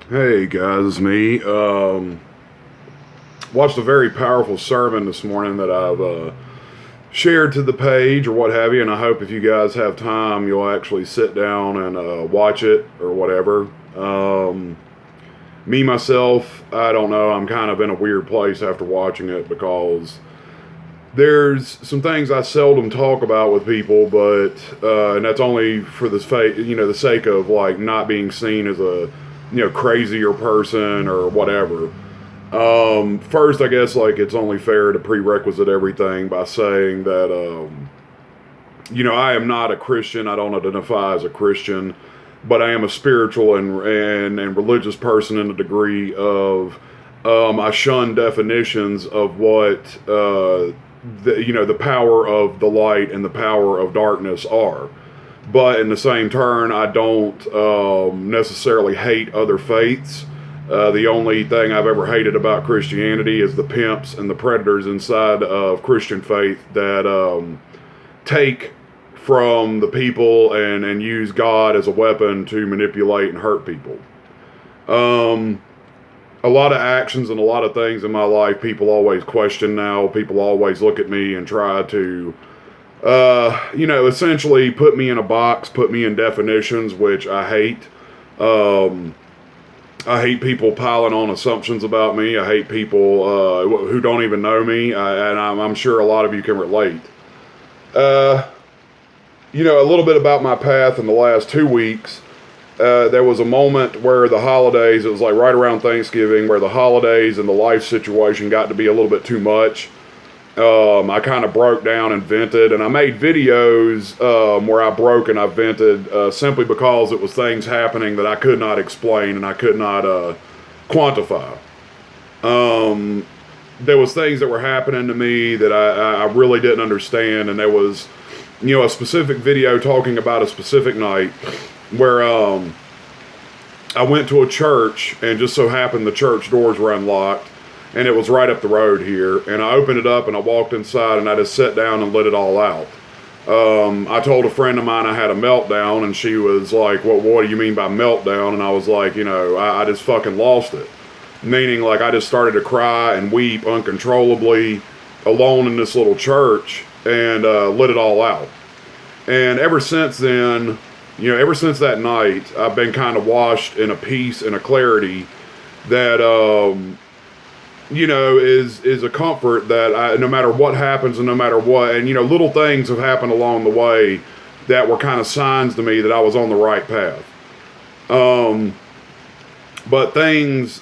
Hey guys, it's me. Watched a very powerful sermon this morning that I've shared to the page or what have you, and I hope if you guys have time, you'll actually sit down and watch it or whatever. Me myself, I don't know. I'm kind of in a weird place after watching it because there's some things I seldom talk about with people, but and that's only for the sake of like not being seen as a crazier person or whatever. First, I guess like it's only fair to prerequisite everything by saying that I am not a Christian. I don't identify as a Christian, but I am a spiritual and religious person in a degree of I shun definitions of what the power of the light and the power of darkness are. But in the same turn, I don't necessarily hate other faiths. The only thing I've ever hated about Christianity is the pimps and the predators inside of Christian faith that take from the people and use God as a weapon to manipulate and hurt people. A lot of actions and a lot of things in my life, people always question now. People always look at me and try to essentially put me in a box, put me in definitions, which I hate. I hate people piling on assumptions about me. I hate people who don't even know me, and I'm sure a lot of you can relate. A little bit about my path in the last 2 weeks. There was a moment where the holidays, it was like right around Thanksgiving, where the holidays and the life situation got to be a little bit too much. I kind of broke down and vented, and I made videos where I broke and I vented simply because it was things happening that I could not explain and I could not quantify. There was things that were happening to me that I really didn't understand, and there was, a specific video talking about a specific night where I went to a church, and just so happened the church doors were unlocked. And it was right up the road here. And I opened it up and I walked inside and I just sat down and let it all out. I told a friend of mine I had a meltdown, and she was like, what do you mean by meltdown? And I was like, I just fucking lost it. Meaning like I just started to cry and weep uncontrollably alone in this little church and let it all out. And ever since then, ever since that night, I've been kind of washed in a peace and a clarity that is a comfort that no matter what happens and no matter what, and little things have happened along the way that were kind of signs to me that I was on the right path. But things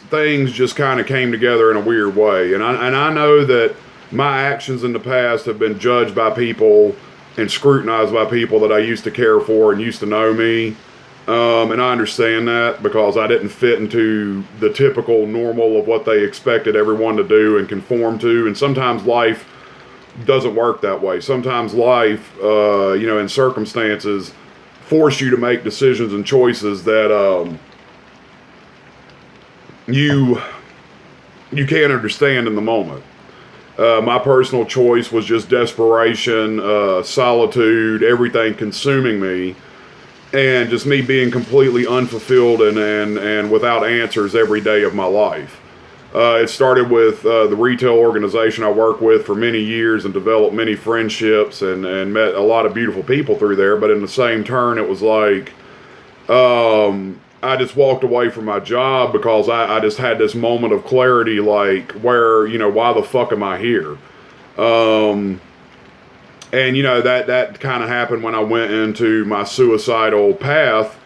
just kind of came together in a weird way, and I know that my actions in the past have been judged by people and scrutinized by people that I used to care for and used to know me. And I understand that because I didn't fit into the typical normal of what they expected everyone to do and conform to. And sometimes life doesn't work that way. Sometimes life, in circumstances, force you to make decisions and choices that you can't understand in the moment. My personal choice was just desperation, solitude, everything consuming me. And just me being completely unfulfilled and without answers every day of my life. It started with the retail organization I worked with for many years and developed many friendships and met a lot of beautiful people through there. But in the same turn, it was like I just walked away from my job because I just had this moment of clarity, like why the fuck am I here? And that kind of happened when I went into my suicidal path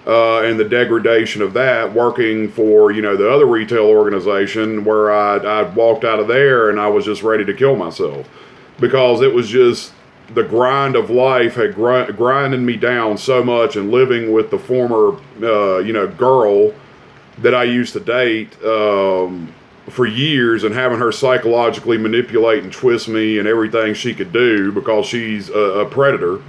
and the degradation of that, working for the other retail organization where I walked out of there and I was just ready to kill myself because it was just the grind of life had grinded me down so much, and living with the former girl that I used to date for years and having her psychologically manipulate and twist me and everything she could do because she's a predator,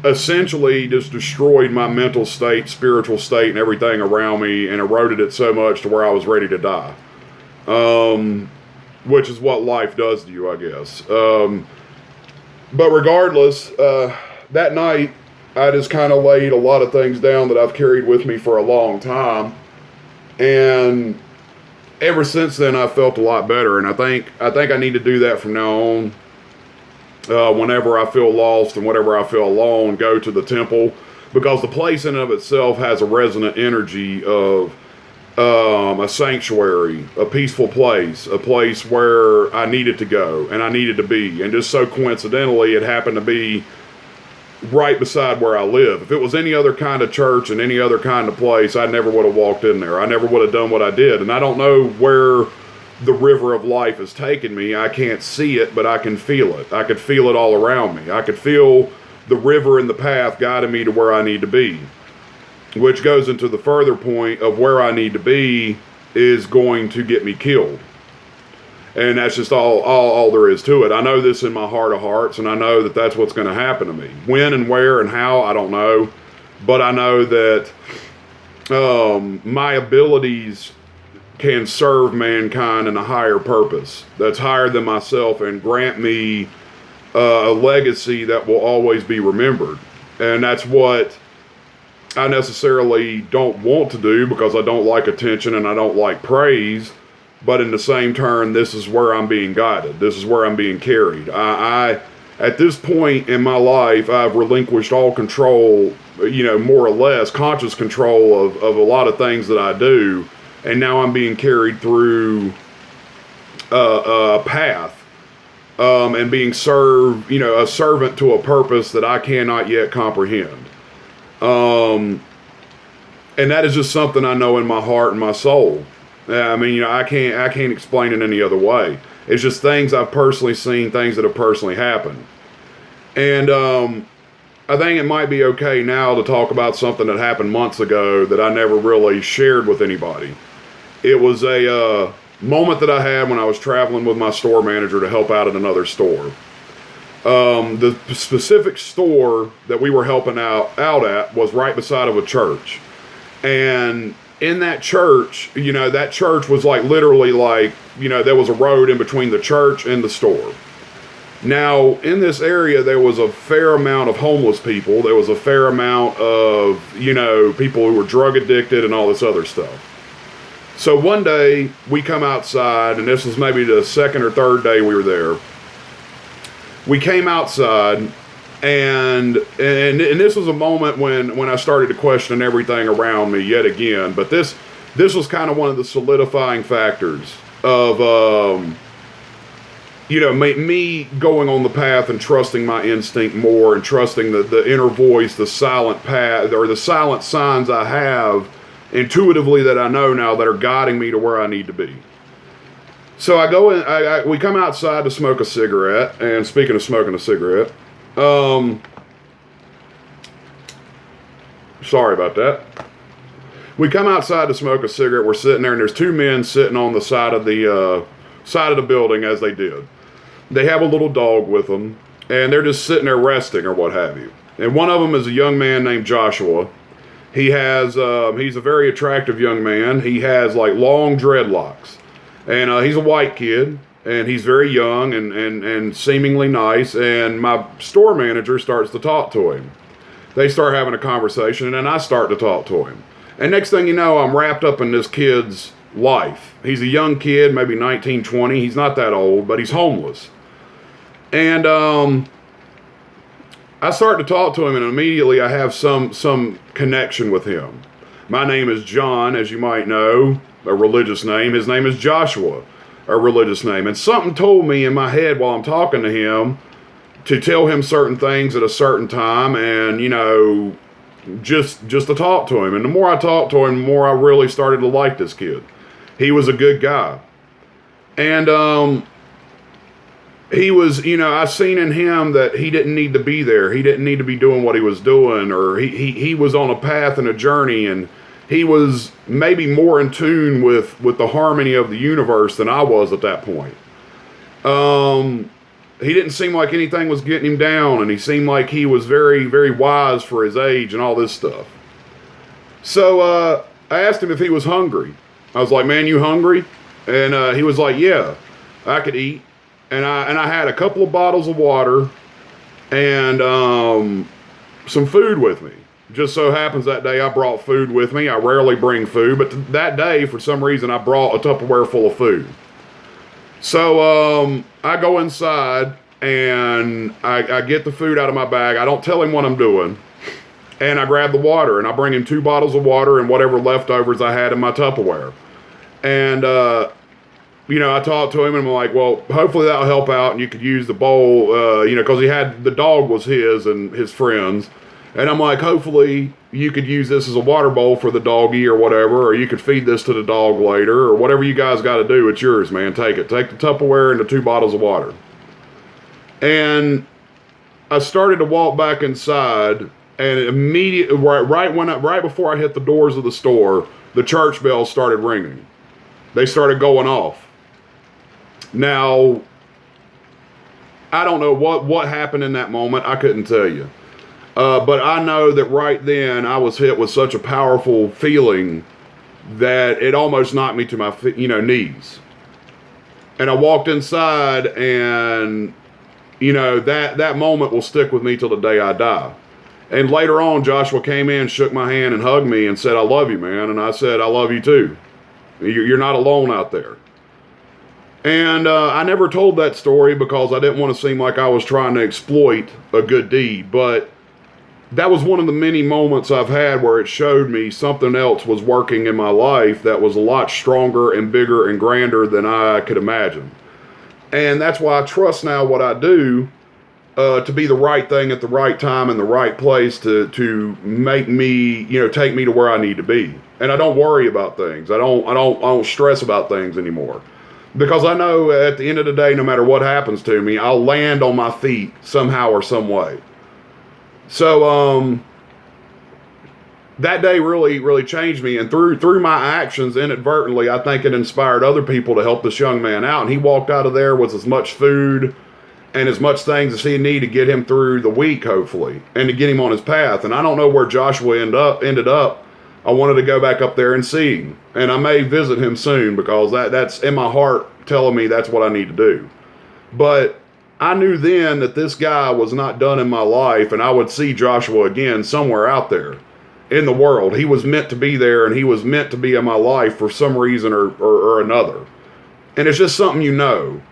essentially just destroyed my mental state, spiritual state, and everything around me, and eroded it so much to where I was ready to die. Which is what life does to you, I guess. But regardless, that night, I just kind of laid a lot of things down that I've carried with me for a long time. And ever since then, I've felt a lot better. And I think I need to do that from now on. Whenever I feel lost and whenever I feel alone, go to the temple, because the place in and of itself has a resonant energy of a sanctuary, a peaceful place, a place where I needed to go and I needed to be. And just so coincidentally, it happened to be right beside where I live. If it was any other kind of church and any other kind of place, I never would have walked in there. I never would have done what I did. And I don't know where the river of life has taken me. I can't see it, but I can feel it. I could feel it all around me. I could feel the river and the path guiding me to where I need to be, which goes into the further point of where I need to be is going to get me killed. And that's just all there is to it. I know this in my heart of hearts, and I know that that's what's going to happen to me. When and where and how, I don't know. But I know that my abilities can serve mankind in a higher purpose that's higher than myself and grant me a legacy that will always be remembered. And that's what I necessarily don't want to do, because I don't like attention and I don't like praise. But in the same turn, this is where I'm being guided. This is where I'm being carried. I at this point in my life, I've relinquished all control, more or less conscious control of a lot of things that I do. And now I'm being carried through a path and being served, a servant to a purpose that I cannot yet comprehend. And that is just something I know in my heart and my soul. I can't explain it any other way. It's just things I've personally seen, things that have personally happened. And I think it might be okay now to talk about something that happened months ago that I never really shared with anybody. It was a moment that I had when I was traveling with my store manager to help out at another store. The specific store that we were helping out at was right beside of a church. And in that church, that church was literally there was a road in between the church and the store. Now, in this area, there was a fair amount of homeless people. There was a fair amount of, people who were drug addicted and all this other stuff. So one day, we come outside, and this was maybe the second or third day we were there. We came outside, and this was a moment when I started to question everything around me yet again. But this was kind of one of the solidifying factors of me going on the path and trusting my instinct more, and trusting the inner voice, the silent path, or the silent signs I have intuitively that I know now that are guiding me to where I need to be. So I go in, we come outside to smoke a cigarette. And speaking of smoking a cigarette, sorry about that. We come outside to smoke a cigarette. We're sitting there, and there's two men sitting on the side of the building as they did. They have a little dog with them, and they're just sitting there resting or what have you. And one of them is a young man named Joshua. He's a very attractive young man. He has long dreadlocks, and he's a white kid, and he's very young and seemingly nice. And my store manager starts to talk to him. They start having a conversation, and then I start to talk to him. And next thing you know, I'm wrapped up in this kid's life. He's a young kid, maybe 19, 20. He's not that old, but he's homeless. And I start to talk to him, and immediately I have some connection with him. My name is John, as you might know, a religious name. His name is Joshua, a religious name. And something told me in my head while I'm talking to him to tell him certain things at a certain time, and just to talk to him. And the more I talked to him, the more I really started to like this kid. He was a good guy. And he was, I seen in him that he didn't need to be there. He didn't need to be doing what he was doing, or he was on a path and a journey, and he was maybe more in tune with the harmony of the universe than I was at that point. He didn't seem like anything was getting him down, and he seemed like he was very, very wise for his age and all this stuff. So I asked him if he was hungry. I was like, "Man, you hungry?" And he was like, "Yeah, I could eat." And I had a couple of bottles of water and some food with me. Just so happens that day I brought food with me. I rarely bring food, but that day, for some reason, I brought a Tupperware full of food. So I go inside and I get the food out of my bag. I don't tell him what I'm doing. And I grab the water, and I bring him 2 bottles of water and whatever leftovers I had in my Tupperware. And, I talked to him, and I'm like, well, hopefully that'll help out, and you could use the bowl, because the dog was his and his friends. And I'm like, hopefully you could use this as a water bowl for the doggy or whatever, or you could feed this to the dog later, or whatever you guys got to do. It's yours, man. Take it. Take the Tupperware and the 2 bottles of water. And I started to walk back inside, and immediately, right before I hit the doors of the store, the church bells started ringing. They started going off. Now, I don't know what happened in that moment. I couldn't tell you. But I know that right then I was hit with such a powerful feeling that it almost knocked me to my knees. And I walked inside, and that moment will stick with me till the day I die. And later on, Joshua came in, shook my hand, and hugged me and said, "I love you, man." And I said, "I love you too. You're not alone out there." And I never told that story because I didn't want to seem like I was trying to exploit a good deed. But that was one of the many moments I've had where it showed me something else was working in my life that was a lot stronger and bigger and grander than I could imagine. And that's why I trust now what I do to be the right thing at the right time in the right place to make me, take me to where I need to be. And I don't worry about things. I don't stress about things anymore. Because I know at the end of the day, no matter what happens to me, I'll land on my feet somehow or some way. So that day really, really changed me. And through my actions, inadvertently, I think it inspired other people to help this young man out. And he walked out of there with as much food and as much things as he needed to get him through the week, hopefully, and to get him on his path. And I don't know where Joshua ended up. I wanted to go back up there and see him. And I may visit him soon because that's in my heart telling me that's what I need to do. But I knew then that this guy was not done in my life, and I would see Joshua again somewhere out there in the world. He was meant to be there, and he was meant to be in my life for some reason or another. And it's just something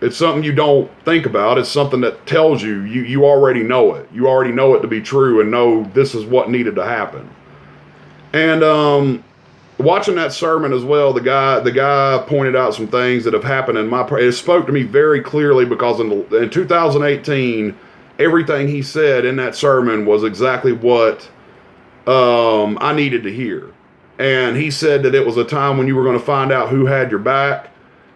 It's something you don't think about. It's something that tells you already know it. You already know it to be true and know this is what needed to happen. And watching that sermon as well, the guy pointed out some things that have happened in it spoke to me very clearly because in 2018, everything he said in that sermon was exactly what I needed to hear. And he said that it was a time when you were going to find out who had your back,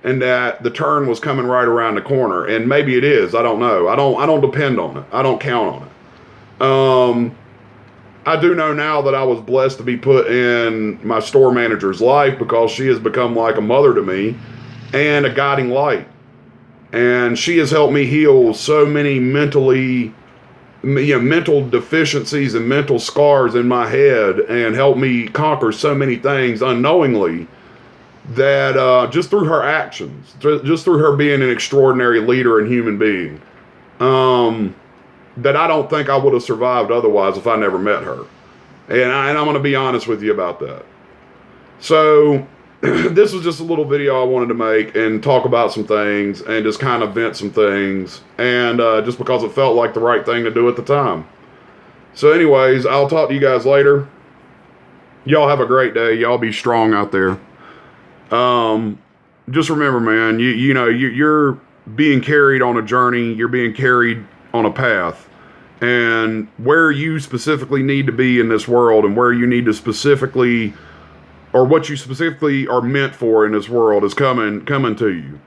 and that the turn was coming right around the corner. And maybe it is. I don't know. I don't depend on it. I don't count on it. I do know now that I was blessed to be put in my store manager's life because she has become like a mother to me and a guiding light. And she has helped me heal so many mental deficiencies and mental scars in my head, and helped me conquer so many things unknowingly that just through her actions, just through her being an extraordinary leader and human being, that I don't think I would have survived otherwise if I never met her. And I'm going to be honest with you about that. So this was just a little video I wanted to make and talk about some things and just kind of vent some things, and just because it felt like the right thing to do at the time. So anyways, I'll talk to you guys later. Y'all have a great day. Y'all be strong out there. Just remember, man, you're being carried on a journey. You're being carried on a path. And where you specifically need to be in this world, and where you need to specifically, or what you specifically are meant for in this world, is coming to you.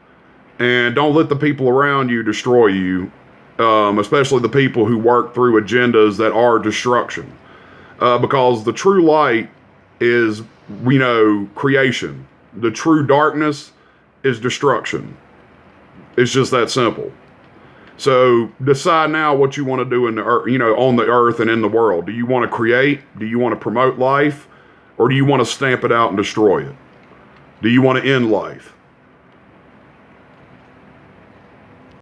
And don't let the people around you destroy you, especially the people who work through agendas that are destruction. Because the true light is, creation. The true darkness is destruction. It's just that simple. So decide now what you want to do in the earth, on the earth and in the world. Do you want to create? Do you want to promote life? Or do you want to stamp it out and destroy it? Do you want to end life?